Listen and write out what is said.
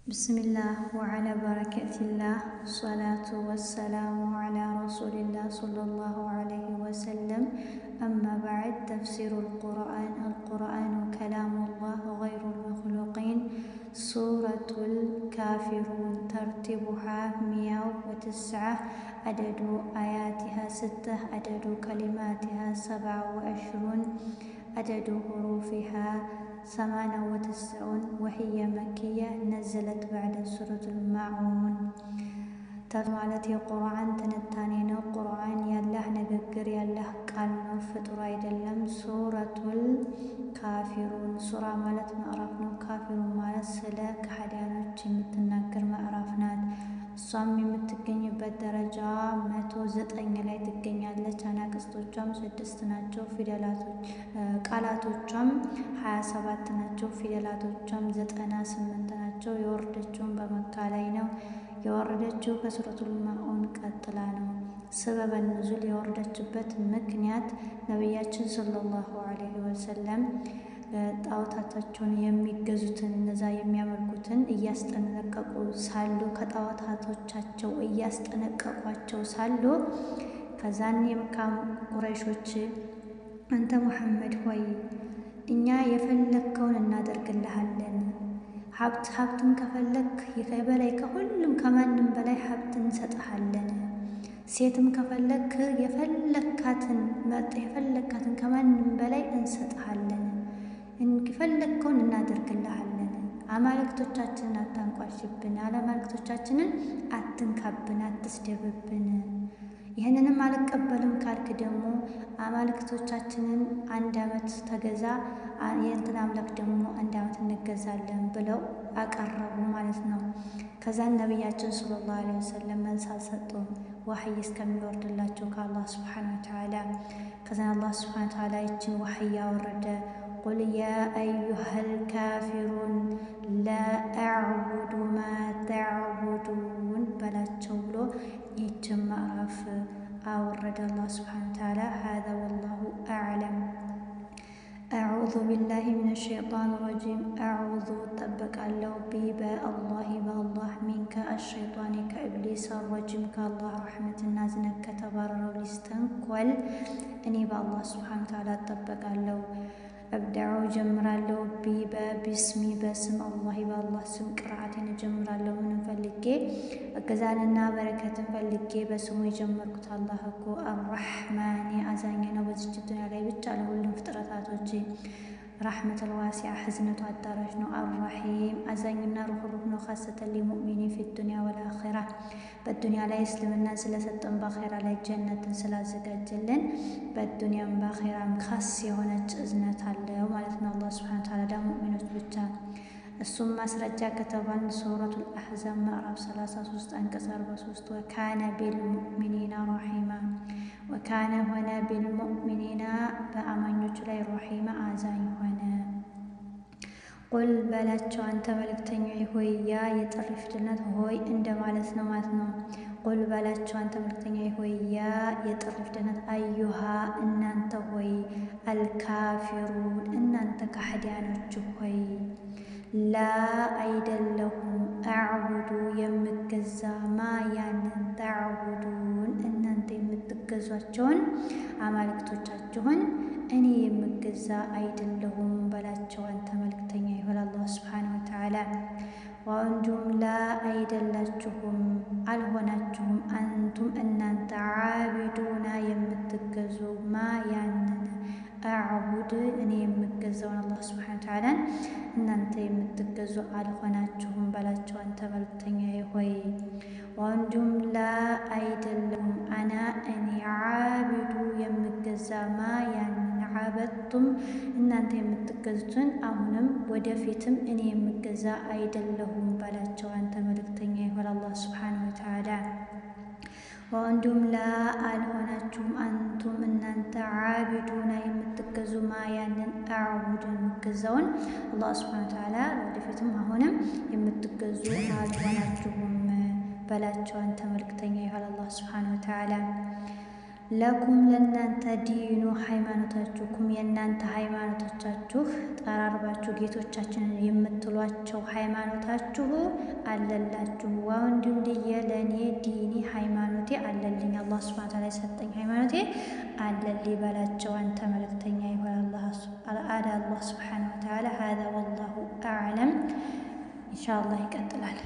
بسم الله وعلى بركة الله الصلاة والسلام على رسول الله صلى الله عليه وسلم. أما بعد، تفسير القرآن كلام الله غير المخلوقين. سورة الكافرون ترتيبها 109، عدد آياتها 6، عدد كلماتها 27، عدد حروفها 98، وهي مكية نزلت بعد سورة الماعون። ማለት የቁርአን ትንታኔ ነው። ቁርአን ያላህ ንግግር ያላህ ቃል ነው፣ ፍጡር አይደለም። ሱረቱል ካፊሩን ሱራ ማለት ምዕራፍ ነው። ካፊሩን ማለት ስለ ከሃዲያኖች የምትናገር ምዕራፍ ናት። እሷም የምትገኝበት ደረጃ 109 ላይ ትገኛለች። አናቅስቶቿም 6 ናቸው። ቃላቶቿም 27 ናቸው። ፊደላቶቿም 98 ናቸው። የወረደችውም በመካ ላይ ነው። የወረደችው ከሱረቱል ማኡን ቀጥላ ነው። ሰበበ ኑዙል የወረደችበት ምክንያት ነቢያችን ሰለላሁ ዐለይሂ ወሰለም ጣዖታታቸውን የሚገዙትን እነዛ የሚያመልኩትን እያስጠነቀቁ ሳሉ ከጣዖታቶቻቸው እያስጠነቀቋቸው ሳሉ ከዛን የመካ ቁረይሾች አንተ ሙሐመድ ሆይ እኛ የፈለግከውን እናደርግልሃለን፣ ሀብትን ከፈለክ የበላይ ከሁሉም ከማንም በላይ ሀብት እንሰጥሃለን፣ ሴትም ከፈለክ የፈለካትን ከማንም በላይ እንሰጥሃለን፣ የፈለግከውን እናደርግልሃለን፣ አማልክቶቻችንን አታንቋሽብን፣ አማልክቶቻችንን አትንካብን፣ አትስደብብን። ይህንንም አልቀበልም ካልክ ደግሞ አማልክቶቻችንን 1 ዓመት ተገዛ፣ የእንትን አምላክ ደግሞ 1 ዓመት እንገዛለን ብለው አቀረቡ ማለት ነው። ከዛን ነቢያችን ሰለላሁ ዐለይሂ ወሰለም መልስ አልሰጡም፣ ወህይ እስከሚወርድላቸው ከአላህ ሱብሓነሁ ወተዓላ። ከዛን አላህ ሱብሓነሁ ወተዓላ ይችን ወህይ ያወረደ። ቁል ያ አዩሀል ካፊሩን ላ አዕቡዱ ማ ተዕቡዱን በላቸው ብሎ ይችን ምዕራፍ አወረደ አላህ ሱብሓነሁ ወተዓላ። ሀዛ ወላሁ አዕለም። አዑዙ ቢላሂ ሚነ ሸይጣን ረጂም። አዑዙ እጠበቃለሁ በአላህ ሚንከ አሸይጣን ከኢብሊስ ረጂም ከአላህ ረሕመትና ዝነት ከተባረረው ሊስ ተንኮል እኔ በአላህ ሱብሓነሁ ወተዓላ እጠበቃለሁ። አብዳዑ ጀምራለሁ በቢስሚ በስም አላህ በአላህ ስም ቅርአቴን ጀምራለሁ። ምንም ፈልጌ እገዛንና በረከትን ፈልጌ በስሙ የጀመርኩት አላህ እኮ አርረሕማን አዛኝ ነው። በዚች ዱንያ ላይ ብቻ ለሁሉም ፍጥረታቶች ረሕመቱል ዋሲዓ ህዝነቱ አዳራሽ ነው። አርረሒም አዛኝና ሩህሩህ ነው። ካሰተን ሊሙእሚኒን ፊ ዱንያ ወልአኺራ በዱንያ ላይ እስልምናን ስለሰጠን በአኺራ ላይ ጀነትን ስላዘጋጀልን በዱንያም በአኺራም ካስ የሆነች እዝነት አለው ማለት ነው አላህ ሱብሓነሁ ወተዓላ ለሙእሚኖች ብቻ። እሱም ማስረጃ ከተባልን ሱረቱል አሕዛብ ምዕራፍ 33 አንቀጽ 43 ወካነ ቢልሙእሚኒና ረሒማ ወካነ ሆነ ቢልሙእሚኒና በአማኞቹ ላይ ረሒማ አዛኝ ሆነ። ቁል በላቸው አንተ መልእክተኛ ሆይ፣ ያ የጥሪ ፊደልነት ሆይ እንደማለት ነው ማለት ነው። ቁል በላቸው አንተ መልእክተኛ ሆይ፣ ያ የጥሪ ፊደልነት አዩሃ እናንተ ሆይ፣ አልካፊሩን እናንተ ከሃዲያኖች ሆይ፣ ላ አይደለሁም፣ አዕቡዱ የምገዛ ማ ያንን ተዕቡዱን እናንተ የምትገዟቸውን አማልክቶቻችሁን እኔ የምገዛ አይደለሁም በላቸው አንተ መልእክተኛ ይሆን አላህ ሱብሓነሁ ወተዓላ። ወአንቱም ላ አይደላችሁም አልሆናችሁም፣ አንቱም እናንተ ዓቢዱና የምትገዙ ማ ያንን አዕቡድ እኔ የምገዛውን አላህ ሱብሓነሁ ወተዓላ እናንተ የምትገዙ አልሆናችሁም በላቸው አንተ መልእክተኛ ሆይ። ወአንቱም ላ አይደለም አና እኔ ዓቢዱ የምገዛ ማ ያንን ዓበድቱም እናንተ የምትገዙትን አሁንም ወደፊትም እኔ የምገዛ አይደለሁም በላቸው አንተ መልእክተኛ ይሆን አላህ ሱብሓነሁ ወተዓላ። ወአንቱም ላ አልሆናችሁም አንቱም እናንተ ዓቢዱና የምትገዙ ማ ያንን አዕቡድ የምገዛውን አላህ ሱብሓነሁ ወተዓላ ወደፊትም አሁንም የምትገዙ አልሆናችሁም በላቸው አንተ መልእክተኛ ይሆን አላህ ሱብሓነሁ ወተዓላ። ለኩም ለእናንተ ዲኑ ሃይማኖታችሁም የእናንተ ሃይማኖቶቻችሁ ጠራርባችሁ ጌቶቻችንን የምትሏቸው ሃይማኖታችሁ አለላችሁ። ዋው እንዲሁም ለእኔ ዲኒ ሃይማኖቴ አለልኝ። አላህ ሱብሓነሁ ወተዓላ የሰጠኝ ሃይማኖቴ አለልኝ በላቸው አንተ መልእክተኛ ይሆን አላህ ሱብሓነሁ ወተዓላ። ሀዛ ወላሁ አዕለም። ኢንሻአላህ ይቀጥላል።